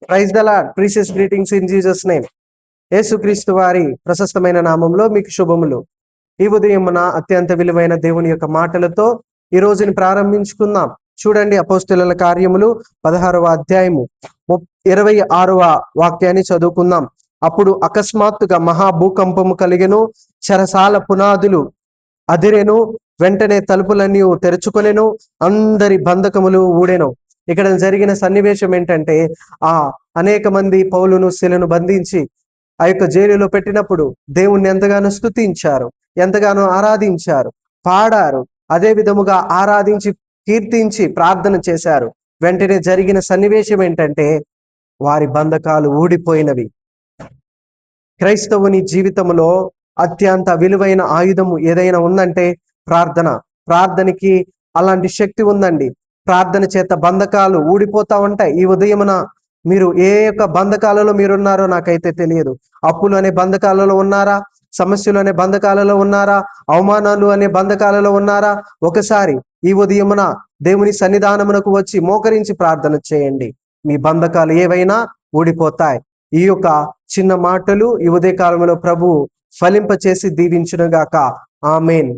Praise the Lord. Precious greetings in Jesus name. యేసుక్రీస్తు వారి ప్రశస్తమైన నామంలో మీకు శుభములు. ఈ ఉదయమున అత్యంత విలువైన దేవుని యొక్క మాటలతో ఈ రోజుని ప్రారంభించుకుందాం. చూడండి, అపోస్తలుల కార్యములు 16వ అధ్యాయము 26వ వాక్యాన్ని చదువుకుందాం. అప్పుడు అకస్మాత్తుగా మహాభూకంపము కలిగెను, చెరసాల పునాదులు అదిరెను, వెంటనే తలుపులన్నీ తెరుచుకొనెను, అందరి బంధకములు ఊడెను. ఇక్కడ జరిగిన సన్నివేశం ఏంటంటే, అనేక మంది పౌలును శిలను బంధించి ఆ యొక్క జైలులో పెట్టినప్పుడు దేవుణ్ణి ఎంతగానో స్తుతించారు, ఎంతగానో ఆరాధించారు, పాడారు. అదే విధముగా ఆరాధించి కీర్తించి ప్రార్థన చేశారు. వెంటనే జరిగిన సన్నివేశం ఏంటంటే, వారి బంధకాలు ఊడిపోయినవి. క్రైస్తవుని జీవితంలో అత్యంత విలువైన ఆయుధము ఏదైనా ఉందంటే ప్రార్థన. ప్రార్థనకి అలాంటి శక్తి ఉందండి. ప్రార్థన చేత బంధకాలు ఊడిపోతా ఉంటాయి. ఈ ఉదయమున మీరు ఏ యొక్క బంధకాలలో మీరున్నారో నాకైతే తెలియదు. అప్పులు అనే బంధకాలలో ఉన్నారా? సమస్యలు అనే బంధకాలలో ఉన్నారా? అవమానాలు అనే బంధకాలలో ఉన్నారా? ఒకసారి ఈ ఉదయమున దేవుని సన్నిధానమునకు వచ్చి మోకరించి ప్రార్థన చేయండి. మీ బంధకాలు ఏవైనా ఊడిపోతాయి. ఈ యొక్క చిన్న మాటలు ఈ ఉదయ కాలంలో ప్రభు ఫలింప చేసి దీవించునుగాక. ఆమేన్.